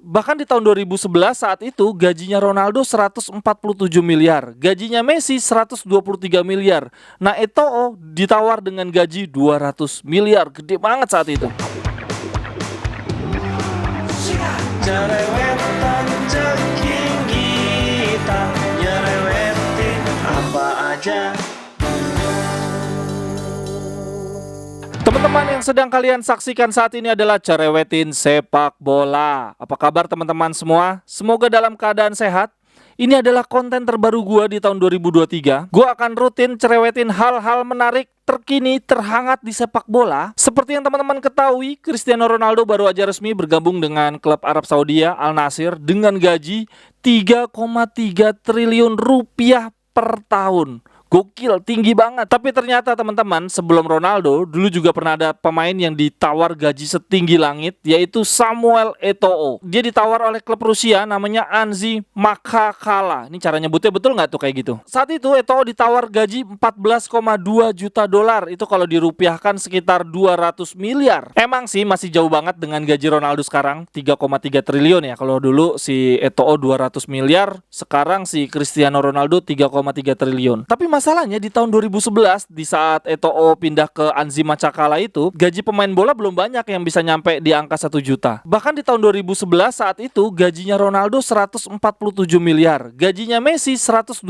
Bahkan di tahun 2011 saat itu gajinya Ronaldo 147 miliar, gajinya Messi 123 miliar. Nah, Eto'o ditawar dengan gaji 200 miliar, gede banget saat itu. Cerewetan ceking kita, nyerewetin apa aja. Teman-teman yang sedang kalian saksikan saat ini adalah Cerewetin Sepak Bola. Apa kabar teman-teman semua? Semoga dalam keadaan sehat. Ini adalah konten terbaru gua di tahun 2023. Gua akan rutin cerewetin hal-hal menarik, terkini, terhangat di sepak bola. Seperti yang teman-teman ketahui, Cristiano Ronaldo baru aja resmi bergabung dengan klub Arab Saudi Al Nassr dengan gaji 3,3 triliun rupiah per tahun. Gokil, tinggi banget. Tapi ternyata teman-teman, sebelum Ronaldo, dulu juga pernah ada pemain yang ditawar gaji setinggi langit, yaitu Samuel Eto'o. Dia ditawar oleh klub Rusia namanya Anzi Makakala. Ini cara nyebutnya betul nggak tuh kayak gitu? Saat itu Eto'o ditawar gaji 14,2 juta dolar. Itu kalau dirupiahkan sekitar 200 miliar. Emang sih masih jauh banget dengan gaji Ronaldo sekarang, 3,3 triliun ya. Kalau dulu si Eto'o 200 miliar, sekarang si Cristiano Ronaldo 3,3 triliun. Tapi masalahnya di tahun 2011 di saat Eto'o pindah ke Anzi Makakala itu, gaji pemain bola belum banyak yang bisa nyampe di angka 1 juta. Bahkan di tahun 2011 saat itu gajinya Ronaldo 147 miliar, gajinya Messi 123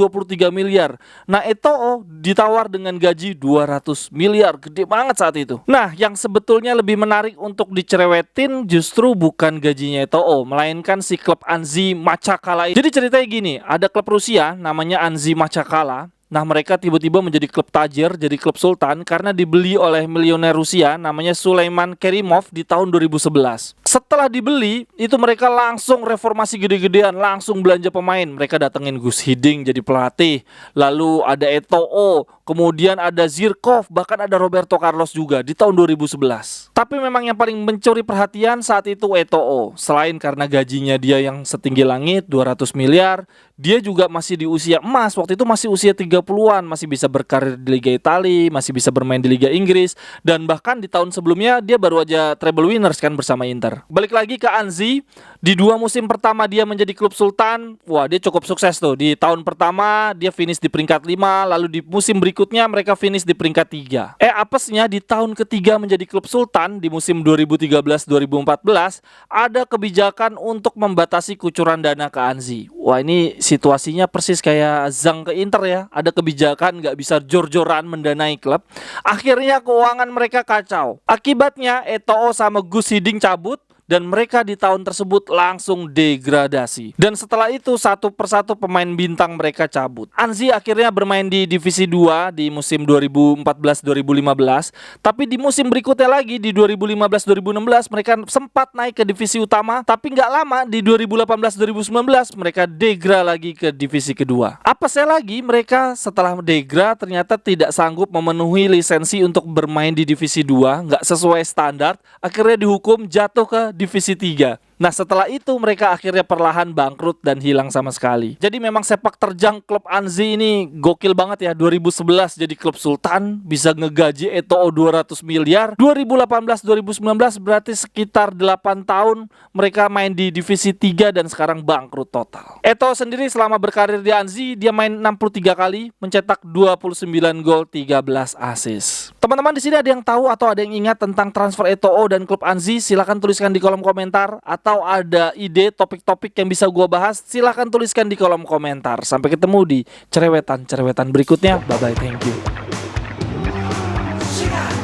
miliar. Nah, Eto'o ditawar dengan gaji 200 miliar, gede banget saat itu. Nah, yang sebetulnya lebih menarik untuk dicerewetin justru bukan gajinya Eto'o, melainkan si klub Anzi Makakala. Jadi ceritanya gini, ada klub Rusia namanya Anzi Makakala. Nah, mereka tiba-tiba menjadi klub tajir, jadi klub sultan karena dibeli oleh miliuner Rusia namanya Sulaiman Kerimov di tahun 2011. Setelah dibeli, itu mereka langsung reformasi gede-gedean, langsung belanja pemain. Mereka datengin Gus Hiddink jadi pelatih, lalu ada Eto'o, kemudian ada Zirkov, bahkan ada Roberto Carlos juga di tahun 2011. Tapi memang yang paling mencuri perhatian saat itu Eto'o. Selain karena gajinya dia yang setinggi langit, 200 miliar, dia juga masih di usia emas. Waktu itu masih usia 30-an, masih bisa berkarir di Liga Italia, masih bisa bermain di Liga Inggris, dan bahkan di tahun sebelumnya dia baru aja treble winners kan bersama Inter. Balik lagi ke Anzi, di 2 musim pertama dia menjadi klub sultan. Wah, dia cukup sukses tuh. Di tahun pertama dia finish di peringkat 5, lalu di musim berikutnya mereka finish di peringkat 3. Apesnya di tahun ketiga menjadi klub sultan di musim 2013-2014 ada kebijakan untuk membatasi kucuran dana ke Anzi. Wah, ini situasinya persis kayak Zhang ke Inter ya. Ada kebijakan nggak bisa jor-joran mendanai klub. Akhirnya keuangan mereka kacau. Akibatnya Eto'o sama Gus Hiddink cabut, dan mereka di tahun tersebut langsung degradasi. Dan setelah itu satu persatu pemain bintang mereka cabut. Anzi akhirnya bermain di divisi 2 di musim 2014-2015. Tapi di musim berikutnya lagi di 2015-2016 mereka sempat naik ke divisi utama. Tapi nggak lama di 2018-2019 mereka degra lagi ke divisi kedua. Apesnya lagi mereka setelah degra ternyata tidak sanggup memenuhi lisensi untuk bermain di divisi 2. Nggak sesuai standar. Akhirnya dihukum jatuh ke divisi 3. Nah, setelah itu mereka akhirnya perlahan bangkrut dan hilang sama sekali. Jadi memang sepak terjang klub Anzi ini gokil banget ya. 2011 jadi klub sultan, bisa ngegaji Eto'o 200 miliar. 2018-2019 berarti sekitar 8 tahun mereka main di divisi 3 dan sekarang bangkrut total. Eto'o sendiri selama berkarir di Anzi, dia main 63 kali, mencetak 29 gol, 13 assist. Teman-teman di sini ada yang tahu atau ada yang ingat tentang transfer Eto'o dan klub Anzi? Silakan tuliskan di kolom komentar. Atau ada ide topik-topik yang bisa gua bahas, silahkan tuliskan di kolom komentar. Sampai ketemu di cerewetan berikutnya. Bye-bye, thank you.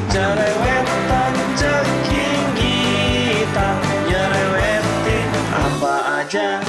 Cerewetan ceking kita, nyerewetin apa aja.